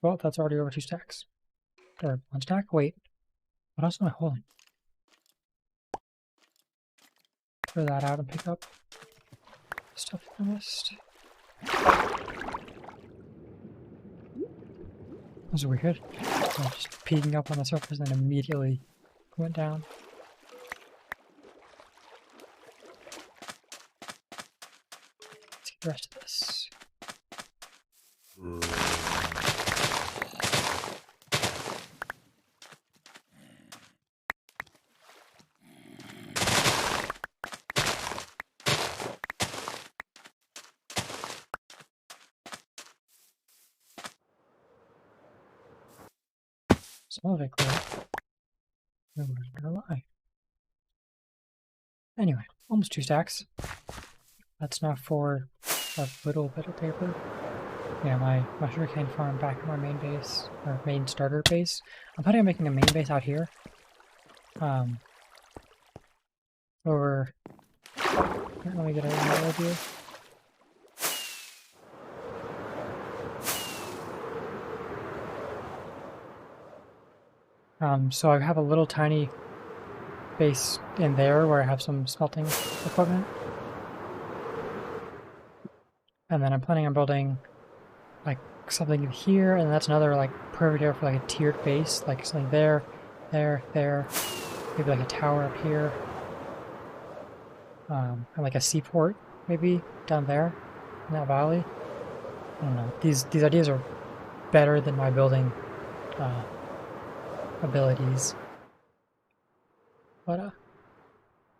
Well, that's already over 2 stacks. Or 1 stack? Wait. What else am I holding? Throw that out and pick up stuff I missed. That was weird. I was just peeking up on the surface and then immediately went down. Let's get the rest of this. Some of it grew. I wasn't gonna lie. Anyway, almost 2 stacks. That's enough for a little bit of paper. Yeah, my sugarcane farm back in my main base, or main starter base. I'm planning on making a main base out here. Over. Let me get an overview. So I have a little tiny base in there where I have some smelting equipment. And then I'm planning on building like something here, and that's another like perfect area for like a tiered base, like something there, there, maybe like a tower up here. And like a seaport maybe down there in that valley. I don't know. These ideas are better than my building abilities. But I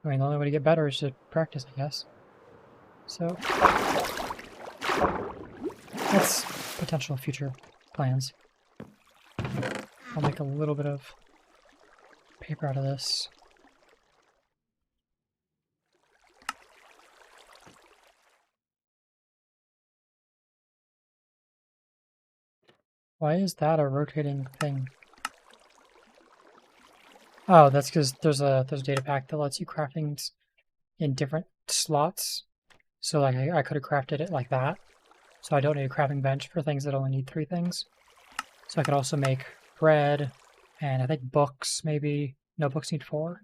mean, the only way to get better is to practice, I guess. So that's potential future plans. I'll make a little bit of paper out of this. Why is that a rotating thing? Oh, that's because there's a data pack that lets you craft things in different slots. So like I could have crafted it like that. So I don't need a crafting bench for things that only need 3 things. So I could also make bread and I think books maybe. No, books need 4.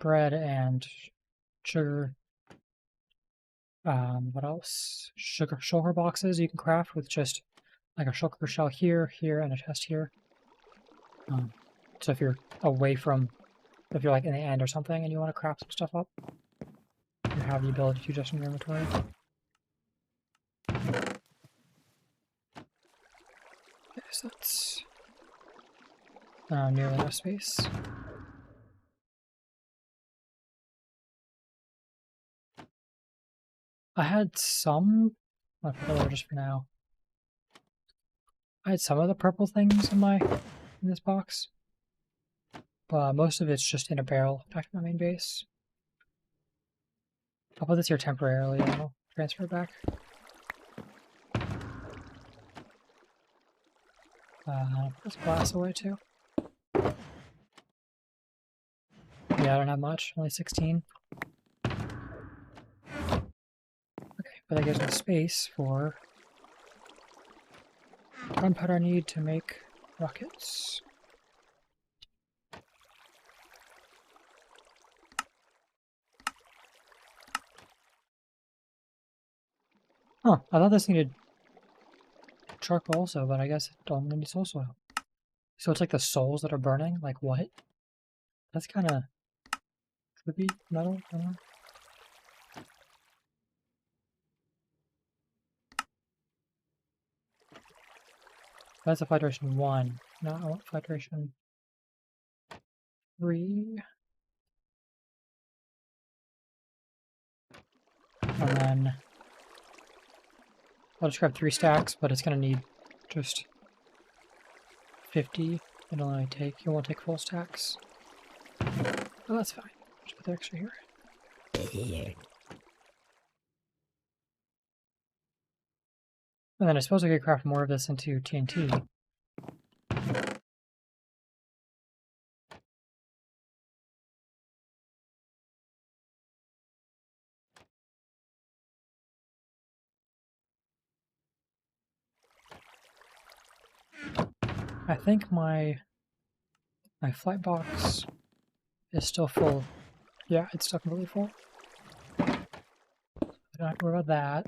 Bread and sugar. What else? Sugar boxes you can craft with just like a sugar shell here, here, and a chest here. So if you're away from, if you're like in the end or something and you want to craft some stuff up, you have the ability to just in your inventory. Okay, so that's nearly enough space. I had some, I'll put it just for now. I had some of the purple things in this box, but most of it's just in a barrel back to my main base. I'll put this here temporarily and I'll transfer it back. I'll put this glass away too. Yeah, I don't have much, only 16. Okay, but that gives me space for gunpowder I need to make rockets. Huh, I thought this needed charcoal also, but I guess it only needs soul soil. So it's like the souls that are burning? Like what? That's kind of trippy metal, I don't know. That's a flight duration 1. Now I want flight duration 3. And then I'll just grab 3 stacks, but it's going to need just 50. It won't take full stacks. Oh, that's fine. Just put the extra here. And then I suppose I could craft more of this into TNT. I think my flight box is still full. Yeah, it's still completely full. I don't have to worry about that.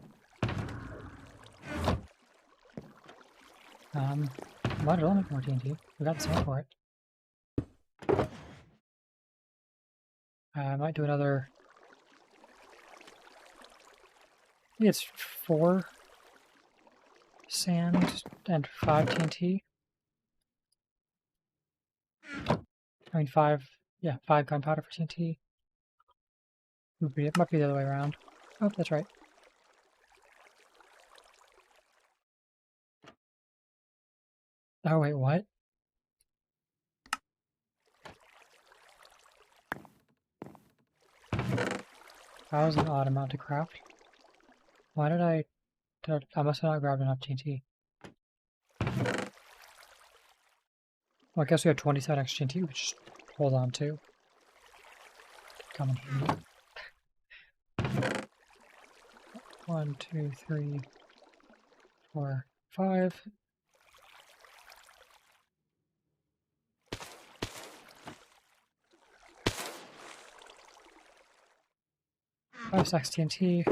Might as well make more TNT. We got the sand for it. I might do another. I think it's 4 sand and 5 TNT. I mean 5. Yeah, 5 gunpowder for TNT. It might be the other way around. Oh, that's right. Oh wait, what? That was an odd amount to craft. Why did I must have not grabbed enough TNT. Well, I guess we have 27 extra TNT, which just hold on to. Come in handy. 1, 2, 3, 4, 5. Five stacks TNT.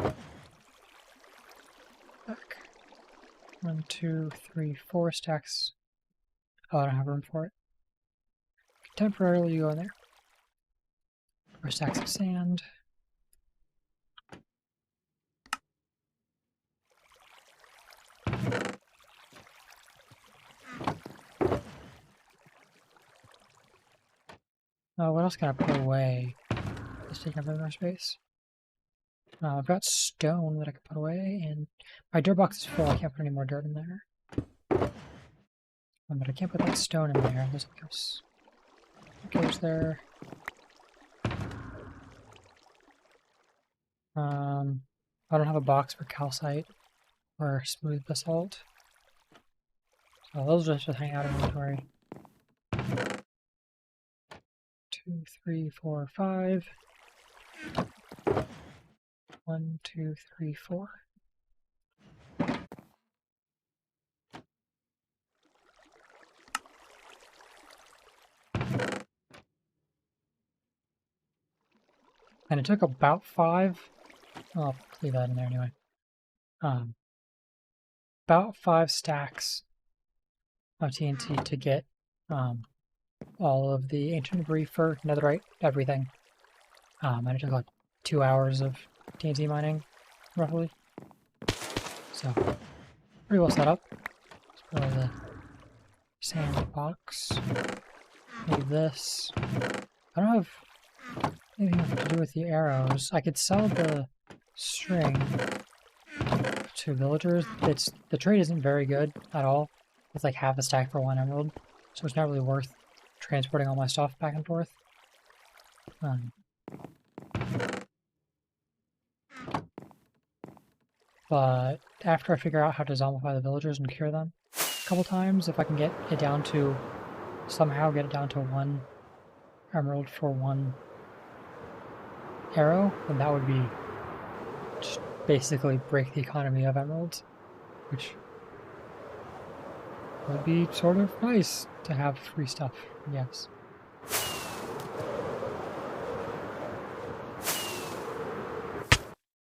Back. 1, 2, 3, 4 stacks. Oh, I don't have room for it. Temporarily go in there. 4 stacks of sand. Oh, what else can I put away? Let's take up more space. I've got stone that I can put away, and my dirt box is full. I can't put any more dirt in there. But I can't put that stone in there. This goes there. I don't have a box for calcite or smooth basalt. Oh, those just hang out in inventory. 2, 3, 4, 5. 1, 2, 3, 4. And it took about 5. I'll leave that in there anyway. About 5 stacks of TNT to get all of the ancient debris for netherite, everything. And it took like 2 hours of TNT mining, roughly. So, pretty well set up. Let's put the sandbox. Maybe this. I don't have anything to do with the arrows. I could sell the string to villagers. The trade isn't very good at all. It's like half a stack for 1 emerald, so it's not really worth transporting all my stuff back and forth. But after I figure out how to zombify the villagers and cure them a couple times, if I can get it down to, somehow get it down to 1 emerald for 1 arrow, then that would be just basically break the economy of emeralds, which would be sort of nice to have free stuff, yes.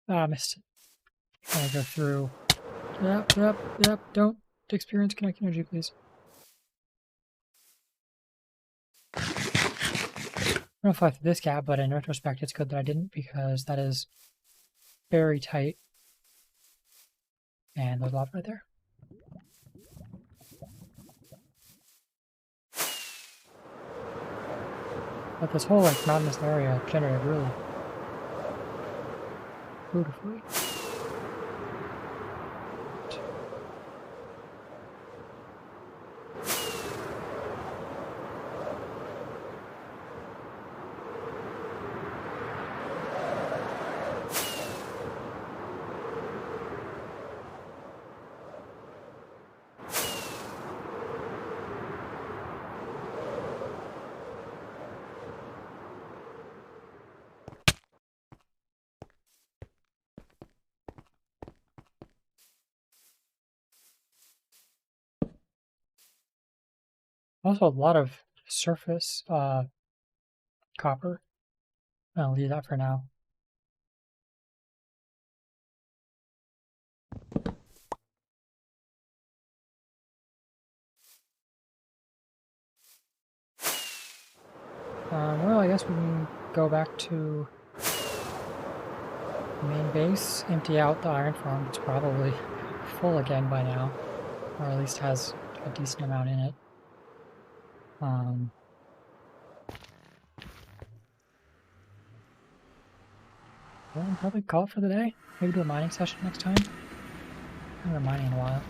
Ah, missed it. Gotta go through. Yep, don't experience kinetic energy, please. I don't know if I through this gap, but in retrospect it's good that I didn't, because that is very tight. And there's a lot right there. But this whole like mountainous area generated really beautifully. Also a lot of surface copper. I'll leave that for now. Well, I guess we can go back to the main base, empty out the iron farm. It's probably full again by now, or at least has a decent amount in it. Well, probably call it for the day. Maybe do a mining session next time. I haven't been mining in a while.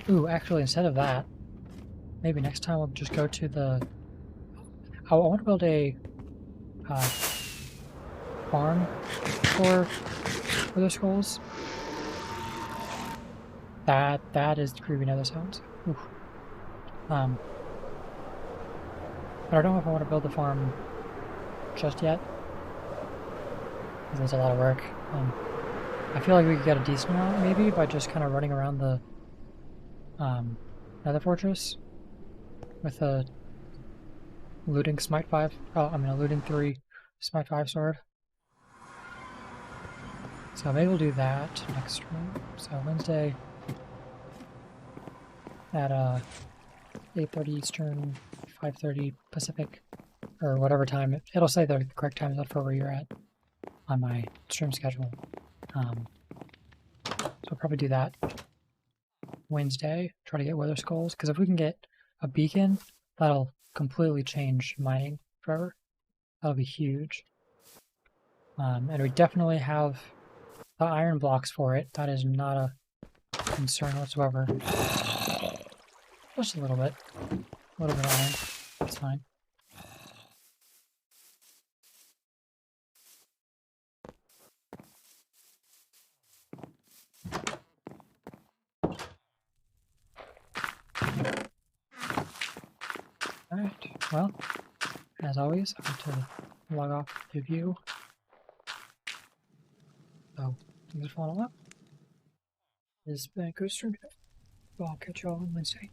Ooh, actually, instead of that, maybe next time we'll just go to the... I want to build a farm for the skulls. That is creepy nether sounds. Oof. But I don't know if I want to build the farm just yet, because there's a lot of work. I feel like we could get a decent amount maybe by just kind of running around the nether fortress with a looting smite 5. Oh, I mean a looting 3 smite 5 sword. So maybe we'll do that next stream. So Wednesday at 8:30 Eastern, 5:30 Pacific, or whatever time. It'll say the correct time for where you're at on my stream schedule. So I'll probably do that Wednesday, try to get wither skulls, because if we can get a beacon, that'll completely change mining forever. That'll be huge. And we definitely have the iron blocks for it. That is not a concern whatsoever. Just a little bit. A little bit of iron. That's fine. Alright, well, as always, I'm going to log off the view. So, thanks for following up. This has been a good stream today. I'll catch you all on Wednesday.